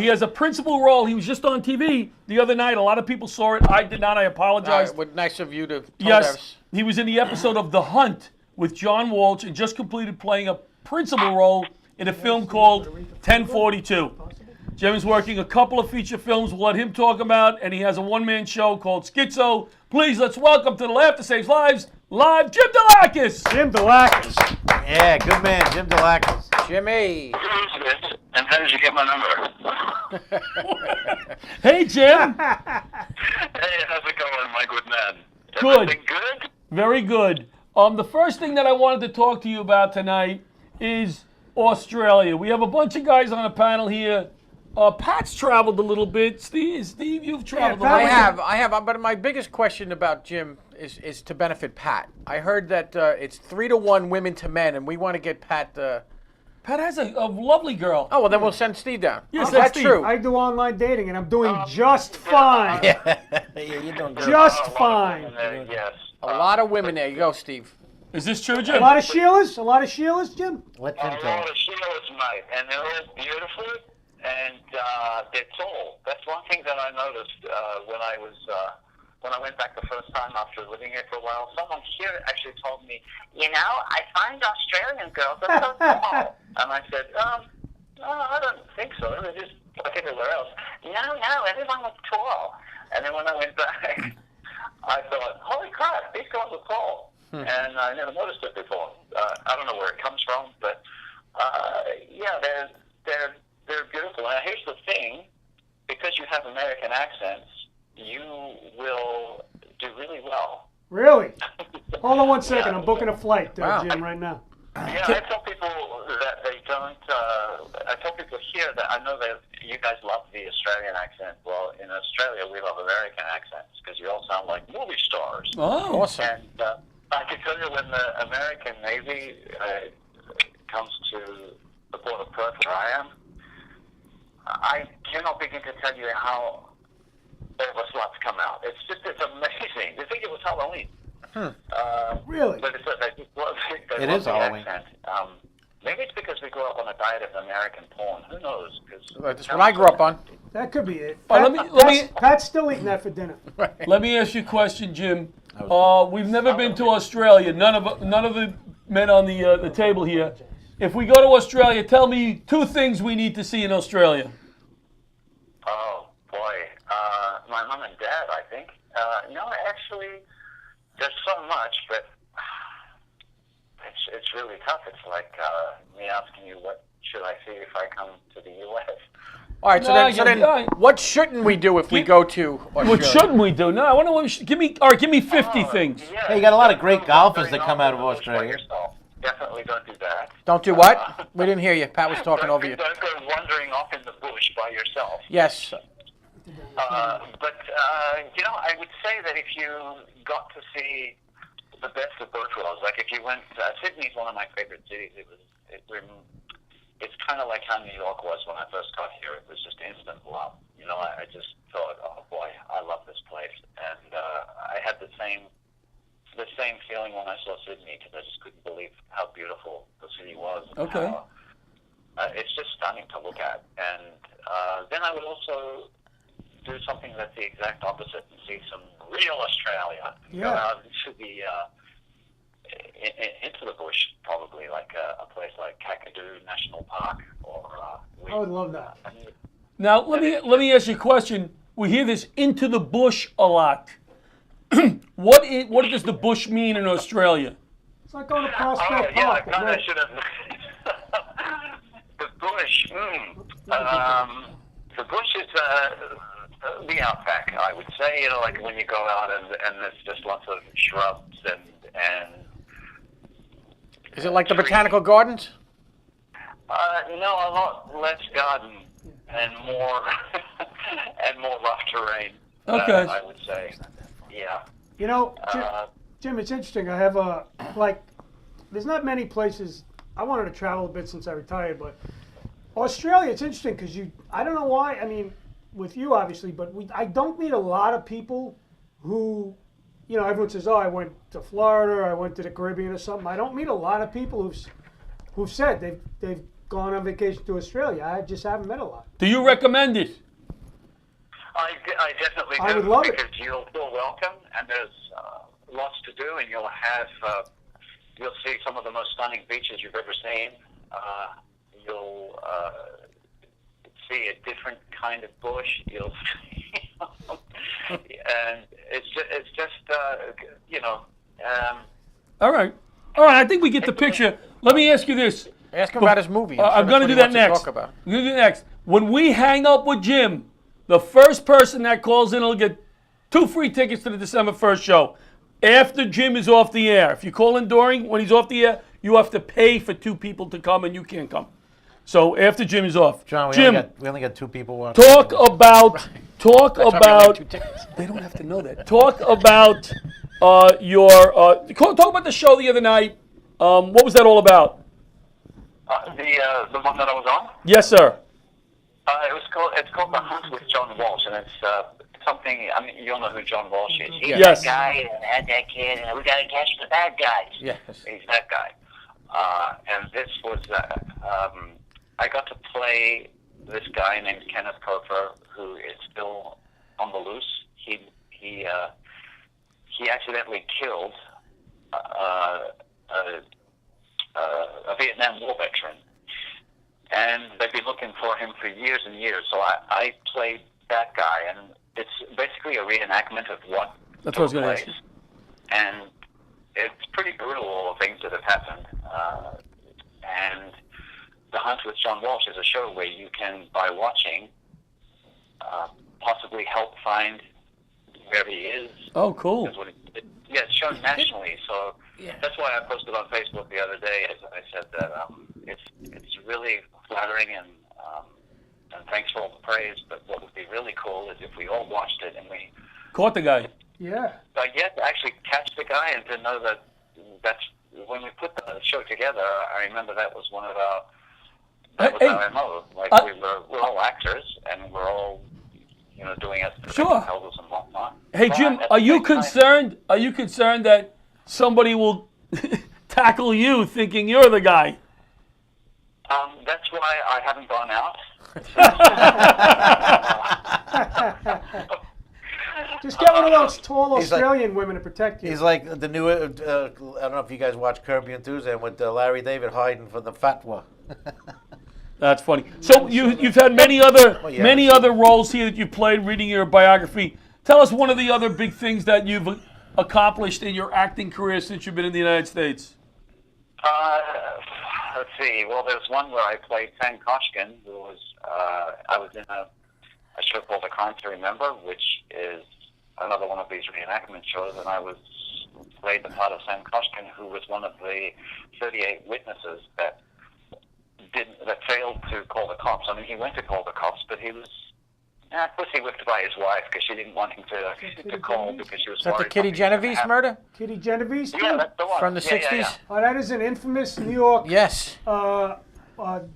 He has a principal role. He was just on TV the other night. A lot of people saw it. I did not. I apologize. Nice of you to tell Yes, us. he was in the episode of The Hunt with John Walsh and just completed playing a principal role in a film called 1042. Jim is working a couple of feature films we'll let him talk about, and he has a one-man show called Schizo. Please, let's welcome to the Laughter Saves Lives, live Jim Delakis. Jim Delakis. Yeah, good man, Jim Delakis. Jimmy. Who's this? And how did you get my number? Hey, Jim. Hey, how's it going, my good man? Good. Everything good? Very good. The first thing that I wanted to talk to you about tonight is Australia. We have a bunch of guys on the panel here. Pat's traveled a little bit. Steve, you've traveled a Pat, little bit. I have, but my biggest question about Jim is to benefit Pat. I heard that it's 3-to-1 women to men, and we want to get Pat. Pat has a lovely girl. Oh well, then we'll send Steve down. Yes, Is that's that Steve. true? I do online dating, and I'm doing just fine. Yeah, you're doing good. Just fine. Yes. A lot of women there. You go, Steve. Is this true, A Jim? lot of Sheilas? A lot of Sheilas, Jim? Let A Jim tell lot us. of Sheilas, mate, and they're all beautiful, and they're tall. That's one thing that I noticed when I went back the first time after living here for a while. Someone here actually told me, I find Australian girls are so tall. And I said, I don't think so. They're just like everywhere else. No, everyone was tall. And then when I went back, I thought, holy crap, these girls are tall. And I never noticed it before. I don't know where it comes from, but yeah, they're beautiful. And here's the thing: because you have American accents, you will do really well. Really? Hold on one second. Yeah. I'm booking a flight, Wow. Jim, right now. Yeah, I tell people that they don't. I tell people here that I know that you guys love the Australian accent. Well, in Australia, we love American accents because you all sound like movie stars. Oh, Awesome. And I can tell you when the American Navy comes to the port of Perth, where I am, I cannot begin to tell you how all the sluts come out. It's amazing. They think it was Halloween. Really? But it's, they love It love is the Halloween. accent. Maybe it's because we grew up on a diet of American porn. Who knows? 'Cause That's what I grew up on. That could be it. Oh, Pat's still eating that for dinner. let me ask you a question, Jim. We've never been to Australia. None of the men on the table here. If we go to Australia, tell me 2 things we need to see in Australia. Oh boy, my mom and dad. I think. No, actually, there's so much, but it's really tough. It's like me asking you, what should I see if I come to the U.S.? All right. So No, then, yeah. what shouldn't we do if we go to Australia? What shouldn't we do? No, I want to. What we should, give me 50 things. Yeah, Hey, you got a lot of great don't golfers go that come out of wandering off by Australia. yourself. Definitely don't do that. Don't do what? We didn't hear you. Pat was talking over you. Don't go wandering off in the bush by yourself. Yes. But I would say that if you got to see the best of both worlds, like if you went, Sydney's one of my favorite cities. It's kind of like how New York was when I first got here. It was just instant love. I just thought, oh boy, I love this place, and I had the same feeling when I saw Sydney, because I just couldn't believe how beautiful the city was. And Okay. how, it's just stunning to look at, and then I would also do something that's the exact opposite and see some real Australia. Go Yeah. out into the into the bush, probably like a place like Kakadu National Park, or I would love that. Now, let me ask you a question. We hear this into the bush a lot. What does the bush mean in Australia? It's like going to Oh Prospect yeah, I Park. kind of Right. should have. The bush is the outback, I would say. You know, like when you go out and there's just lots of shrubs and Is it like the botanical gardens? no, a lot less garden and more and more rough terrain. Okay. I would say. Yeah. You know, Jim, it's interesting. I have there's not many places. I wanted to travel a bit since I retired, but Australia, it's interesting because I don't know why. I mean, with you obviously, but I don't meet a lot of people who, you know, everyone says, "Oh, I went to Florida, I went to the Caribbean or something." I don't meet a lot of people who've said they've gone on vacation to Australia. I just haven't met a lot. Do you recommend it? I definitely do. I would love it. Because you'll feel welcome, and there's lots to do, and you'll see some of the most stunning beaches you've ever seen. You'll see a different kind of bush. You'll see, and it's just you know. All right. I think we get the picture. Let me ask you this. Ask him about his movie. I'm going to do that next. Talk about. I'm going to do that next. When we hang up with Jim, the first person that calls in will get 2 free tickets to the December 1st show. After Jim is off the air. If you call in when he's off the air, you have to pay for 2 people to come, and you can't come. So after Jim is off. John, Jim, we only got 2 people watching. talk about. Two tickets. They don't have to know that. Talk about talk about the show the other night. What was that all about? The one that I was on. Yes, sir. It's called The Hunt with John Walsh, and it's something. I mean, you'll know who John Walsh is. He's Yes. that guy and had that kid, and we got to catch the bad guys. Yes. He's that guy. And this was. I got to play this guy named Kenneth Cofer, who is still on the loose. He accidentally killed a Vietnam War veteran, and they've been looking for him for years and years. So I played that guy, and it's basically a reenactment of what That's what I was going to ask you. And it's pretty brutal, all the things that have happened. And The Hunt with John Walsh is a show where you can, by watching, possibly help find where he is. Oh, cool. Yeah, it's shown nationally, so that's why I posted on Facebook the other day. I said that it's really flattering and thanks for all the praise. But what would be really cool is if we all watched it and we Caught the guy. Yeah. yet to actually catch the guy and to know that's when we put the show together. I remember that was one of our our MO. Like we're all actors and we're all doing it for Sure. elders and whatnot. Hey, But Jim, at are the you same time- concerned? Are you concerned that somebody will tackle you thinking you're the guy? That's why I haven't gone out. Just get one of those tall He's like- Australian women to protect you. He's like the new. I don't know if you guys watch Curb Your Enthusiasm with Larry David hiding from the fatwa. That's funny. So you've had many other yeah. other roles here that you played. Reading your biography, tell us one of the other big things that you've accomplished in your acting career since you've been in the United States. Let's see. Well, there's one where I played Sam Koshkin, who was I was in a show called A Crime to Remember, which is another one of these reenactment shows, and I played the part of Sam Koshkin, who was one of the 38 witnesses that failed to call the cops. I mean, he went to call the cops, but he was pussy whipped by his wife because she didn't want him to call because she was Is that the worried Kitty something was gonna Genovese happen. murder Kitty Genovese, too? Yeah, that's the one. from the Yeah, 60s? yeah, yeah. Oh, that is an infamous New York Yes.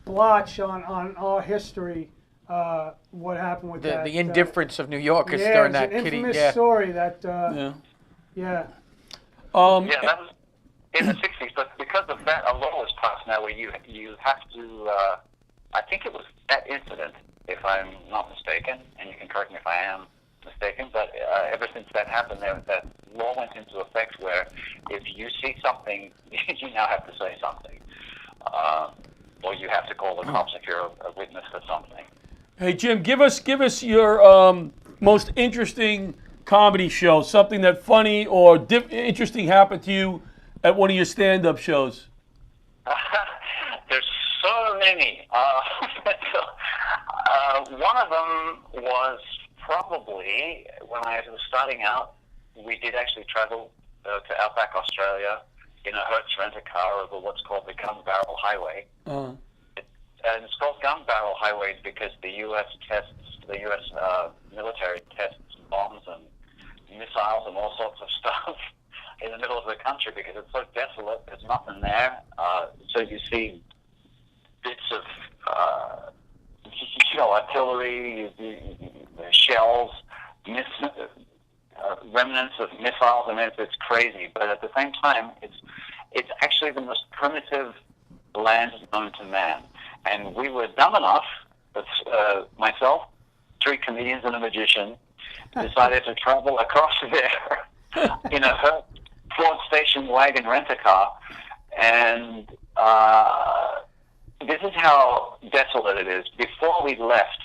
blotch on our history. What happened with that? The indifference of New Yorkers yeah, during it's that an Kitty. infamous Yeah. story that. Yeah. Yeah. Yeah, that was in the 60s, but because of that, a law was passed now where you have to, I think it was that incident, if I'm not mistaken, and you can correct me if I am mistaken, but ever since that happened, that law went into effect where if you see something, you now have to say something. Or you have to call the cops if you're a witness to something. Hey, Jim, give us your most interesting comedy show, something that funny or interesting happened to you at one of your stand-up shows. There's so many. One of them was probably when I was starting out. We did actually travel to Outback Australia in a Hertz rent-a-car over what's called the Gun Barrel Highway. And it's called Gun Barrel Highway because the U.S. military tests bombs and missiles and all sorts of stuff in the middle of the country because it's so desolate. There's nothing there. So you see bits of artillery, shells, remnants of missiles. I mean, it's crazy. But at the same time, it's actually the most primitive land known to man. And we were dumb enough, myself, 3 comedians and a magician, decided to travel across there in a Ford station wagon rent-a-car. And this is how desolate it is. Before we left,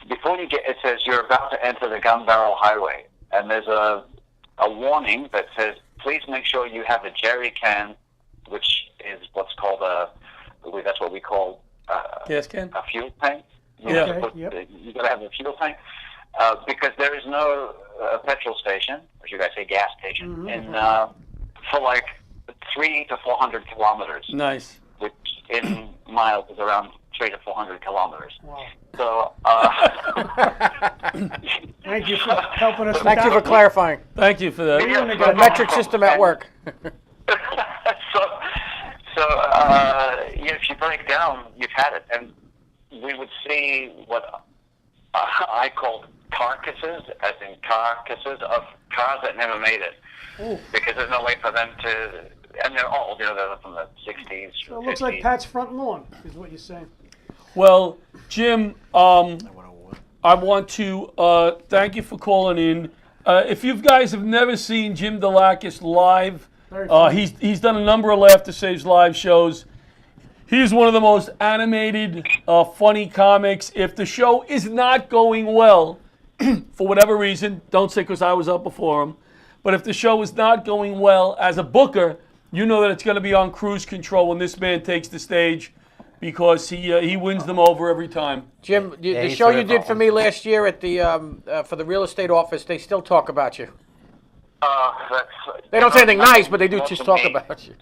it says you're about to enter the Gun Barrel Highway. And there's a warning that says, please make sure you have a jerry can, which is what's called that's what we call Gas can? a fuel tank. You got to have a fuel tank because there is no petrol station, or should I say gas station, for like 300 to 400 kilometers. Nice. Which in miles is around 300 to 400 kilometers. Wow. So, Thank you for helping us. Thank you for clarifying. Thank you for that. The metric system at work. If you break down, you've had it. And we would see what I called carcasses, as in carcasses of cars that never made it. Ooh. Because there's no way for them to, and they're old, they're from the 60s. So it looks like Pat's front lawn, is what you're saying. Well, Jim, I want to thank you for calling in. If you guys have never seen Jim Delakis live, he's done a number of Laugh to Save's live shows. He's one of the most animated, funny comics. If the show is not going well, for whatever reason, don't say because I was up before him, but if the show is not going well as a booker, you know that it's going to be on cruise control when this man takes the stage because he wins them over every time. Jim, the show you did for me last year at the for the real estate office, they still talk about you. They don't say anything nice, but they do just talk about you.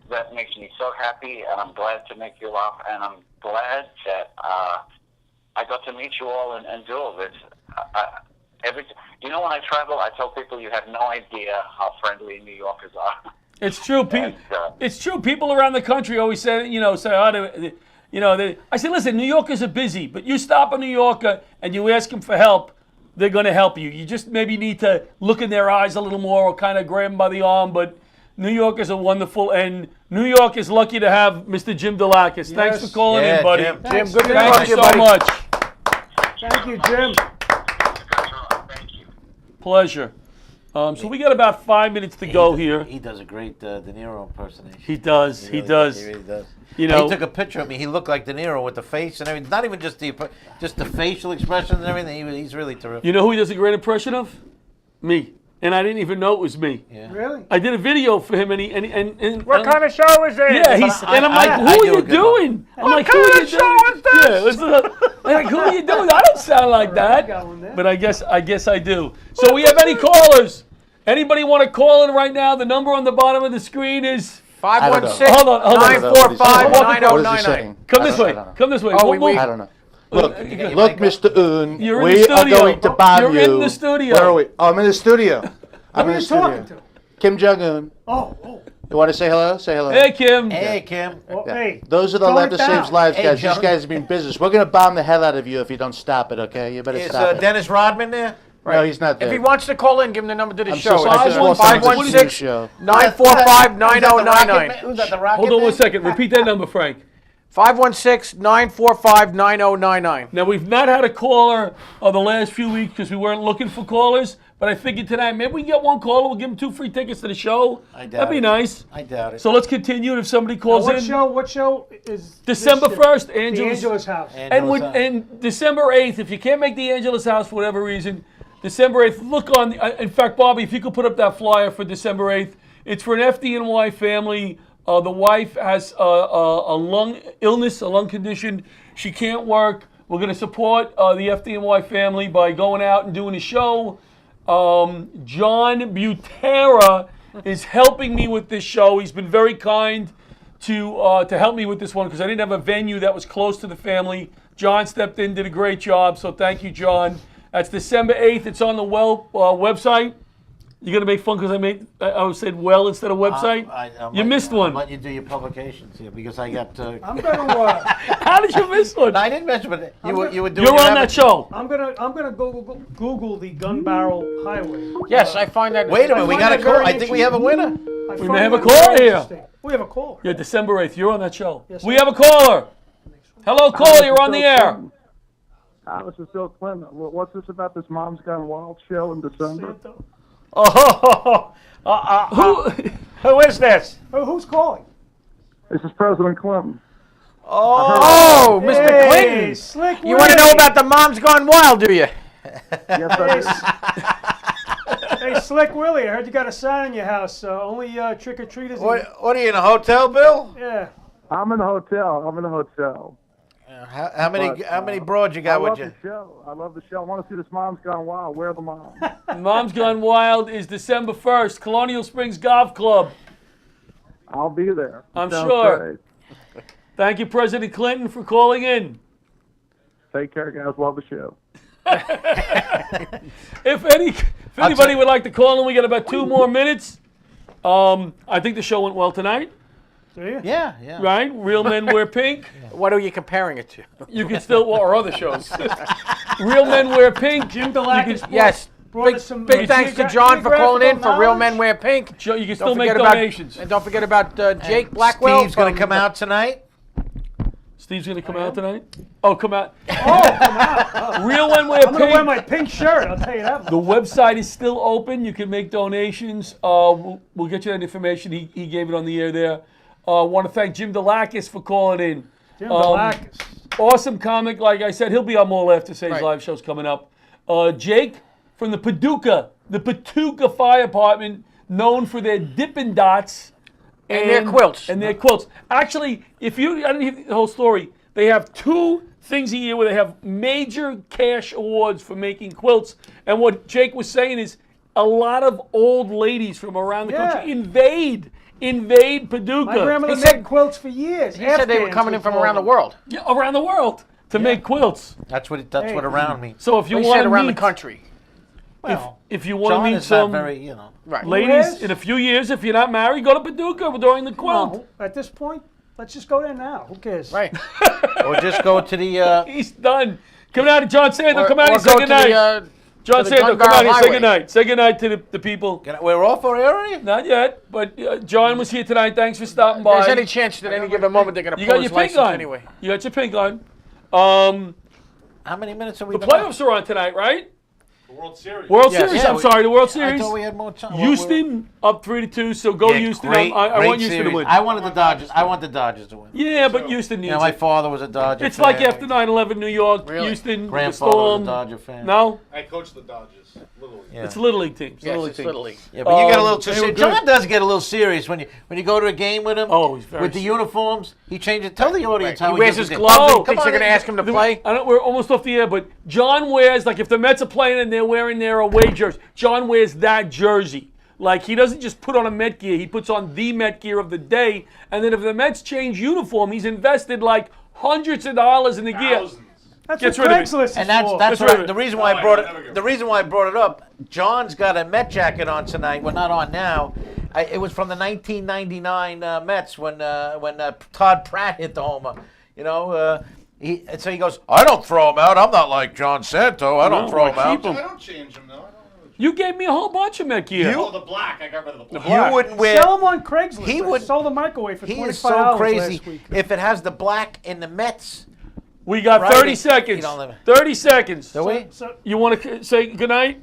That makes me so happy, and I'm glad to make you laugh, and I'm glad that I got to meet you all and do all this. When I travel, I tell people you have no idea how friendly New Yorkers are. It's true. It's true. People around the country always say, I say, listen, New Yorkers are busy, but you stop a New Yorker and you ask them for help, they're going to help you. You just maybe need to look in their eyes a little more or kind of grab them by the arm, but New Yorkers are wonderful, and New York is lucky to have Mr. Jim Delakis. Yes. Thanks for calling in, buddy. Jim, Jim, good to Thank talk to you you, so buddy. much. Thank you, Jim. Thank you. Pleasure. So we got about 5 minutes to go here. He does a great De Niro impersonation. He does. He does. He really does. You know, he took a picture of me. He looked like De Niro with the face and everything. Not even just the facial expressions and everything. He's really terrific. you know who he does a great impression of? Me. And I didn't even know it was me. Yeah. Really? I did a video for him, and What kind of show is it? Yeah, and I'm like, I who are do a you good doing? I'm like, who are you doing? Yeah, I'm like, who are you doing? I don't sound like that. got one there. But I guess I do. So we have any callers? Anybody want to call in right now? The number on the bottom of the screen is. 516 Hold on. 945 What is he 9099. saying? Come this way. I don't know. Come this way. Oh, We'll- I don't know. Look, Mr. Un, You're in we the are studio. going to bomb You're you. in the studio. Where are we? Oh, I'm in the studio. I'm Who in are the you talking studio. to? Kim Jong-un. Oh. You want to say hello? Say hello. Hey, Kim. Hey, Kim. Well, Yeah. hey. Those are the tone Left it to Save's down. Lives Hey, guys. These John. guys mean business. We're going to bomb the hell out of you if you don't stop it, okay? You better Is stop it. Dennis Rodman there? No, he's not there. If he wants to call in, give him the number to the I'm show. so sorry. I just walked into the 516 show. 945 9099. Who's that, the Rocket Hold on Man? 1 second. Repeat that number, Frank. 516 945 9099. Now, we've not had a caller the last few weeks because we weren't looking for callers, but I figured tonight maybe we can get one caller. We'll give him 2 free tickets to the show. I doubt That'd be it. nice. I doubt it. So let's continue. And if somebody Now, calls in. what show is December this? 1st, The Angela's. Angela's House. And December 8th, if you can't make the Angela's House for whatever reason, December 8th, look on. In fact, Bobby, if you could put up that flyer for December 8th, it's for an FDNY family. The wife has a lung illness, a lung condition, She can't work. We're going to support the FDNY family by going out and doing a show. John Butera is helping me with this show. He's been very kind to help me with this one because I didn't have a venue that was close to the family. John stepped in, did a great job, so thank you, John. That's December 8th. It's on the website. You're going to make fun because I said well instead of website? You missed one. I'll let you do your publications here because I got. I'm gonna. How did you miss one? No, I didn't mention, but you were doing. You're on that show. I'm gonna Google the Gun Barrel Highway. Yes, I find that. Wait a minute, we got a that call. very I think we have a winner. We may have a caller here. We have a caller. Yeah, December 8th. You're on that show. Yes, We sir. have a caller. Hello, caller. You're on the air. This is Bill Clinton. What's this about this Mom's Gone Wild show in December? Who is this? Who's calling? This is President Clinton. Oh, Mr. Hey, Clinton. Slick You want to know about the Mom's Gone Wild, do you? Yes, I Hey, Slick Willie, I heard you got a sign in your house. Only trick-or-treaters. What are you in a hotel, Bill? Yeah. do. I'm in a hotel. How many broads you I got love with you? the show. I love the show. I want to see this Mom's Gone Wild. Where are the moms? Mom's Gone Wild is December 1st. Colonial Springs Golf Club. I'll be there. I'm Sounds sure. great. Thank you, President Clinton, for calling in. Take care, guys. Love the show. If anybody would like to call in, we got about 2 more minutes. I think the show went well tonight. Do you? Yeah. Right? Real Men Wear Pink. What are you comparing it to? You can still, or other shows. Real Men Wear Pink. Jim Delacus. Yes. Brought us some Big thanks to John for calling in for Real Men knowledge. Wear Pink. Joe, you can still Don't make forget about- donations. And don't forget about Jake Blackwell. Steve's going to from- come out tonight. Steve's going to come out tonight? Oh, come out. Oh, come out. Real Men Wear I'm gonna wear Pink. my pink shirt. I'll tell you that. The website is still open. You can make donations. We'll get you that information. He gave it on the air there. I want to thank Jim Delacus for calling in. Jim Delacus. Awesome comic. Like I said, he'll be on more Left to Say's Right. live shows coming up. Jake from the Paducah Fire Department, known for their Dippin' Dots. And their quilts. And their quilts. Actually, I didn't hear the whole story. They have 2 things a year where they have major cash awards for making quilts. And what Jake was saying is a lot of old ladies from around the country invade Paducah. My grandmother He made said- quilts for years. He said they were coming in from around the world. Yeah, around the world to make quilts. That's what around means. So if you He want said to around meet, the country. if you want John to meet is not some very, Right. ladies in a few years, if you're not married, go to Paducah during the quilt. No, at this point, let's just go there now. Who cares? Right. Or just go to the. He's done. Come out to John Sando. Come out or and say go to goodnight. the, John to the Sando, Gun come Barrel out and say Highway. goodnight. Say goodnight to the people. We're off already? Not yet, but John was here tonight. Thanks for stopping If there's by. any chance that any given moment they're going to You pull got his your pink license on. anyway. You got your pink on. How many minutes have we The been playoffs are on tonight, right? World Series. World Yes. Series. Yeah, I'm sorry, the World I Series. thought we had more time. Houston up 3-2. So go Houston. I want Houston to win. I wanted the Dodgers. I want the Dodgers to win. Yeah, but Houston You needs know, my it. father was a Dodger It's fan. like after 9/11, New York, Really? Houston, the Grandfather was Storm. a Dodger fan. No, I coached the Dodgers. Little League. Yeah. it's Little League teams. Yes, it's Little League. Yeah, but you get a little too they were serious. good. John does get a little serious when you go to a game with him. Oh, he's very with the serious. uniforms. He changes. Tell the audience how He wears does his it. gloves Oh, and thinks come they're on going to in. ask him to play. I don't. We're almost off the air, but John wears, like, if the Mets are playing and they're wearing their away jersey, John wears that jersey. Like, he doesn't just put on a Met gear; he puts on the Met gear of the day. And then if the Mets change uniform, he's invested like hundreds of dollars in the gear. Thousands. That's Gets what rid of it. Craigslist is And that's for. that's That's right. right. The reason why I No, brought I never it. get The reason why I brought it up. John's got a Met jacket on tonight. We're not on now. It was from the 1999 Mets when Todd Pratt hit the homer. You know. And so he goes, I don't throw him out. I'm not like John Santo. I don't No, throw I him out. keep 'em. I don't change them, though. I don't You gave me a whole bunch of Met gear. Oh, the black. I got rid of the black. You wouldn't wear. Sell them on Craigslist. He I would- sold a microwave for He $25 is so crazy. last week. If it has the black in the Mets, We got Right. 30 You seconds. don't live- 30 seconds. do we? So, You want to say goodnight?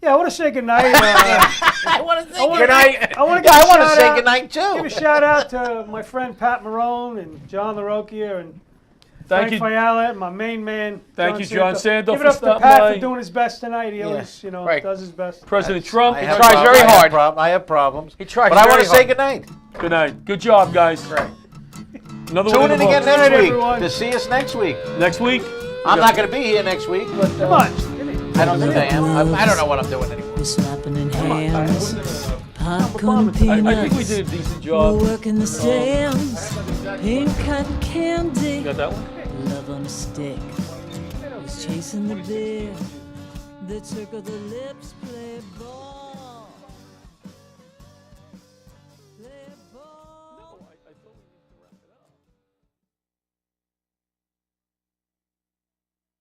yeah, I want to say goodnight. I want to say Good night. I want to Yeah, give I want to a shout say out. goodnight Give a too. shout out to my friend Pat Marone and John LaRocchia and Thank Frank you. Fiala and my main man. Thank you, John Santo, Give for it up to stopping Pat by. for doing his best tonight. He Yeah. always, Right. does his best. President Trump. I he have tries problems. very I have hard. I have problems. He tries But I very want to say hard. goodnight. Good night. Good job, guys. Right. Another Tune one in the again books. next week everyone. to see us next week. Next week. I'm not going to be here next week, but Come on. I don't think I am. I don't know what I'm doing anymore. We're slapping in hands, popcorn and I peanuts. think we did a decent We're job. working the stands, pink cotton candy. You got that one? Love on a stick was chasing the beer that circle the lips, play ball.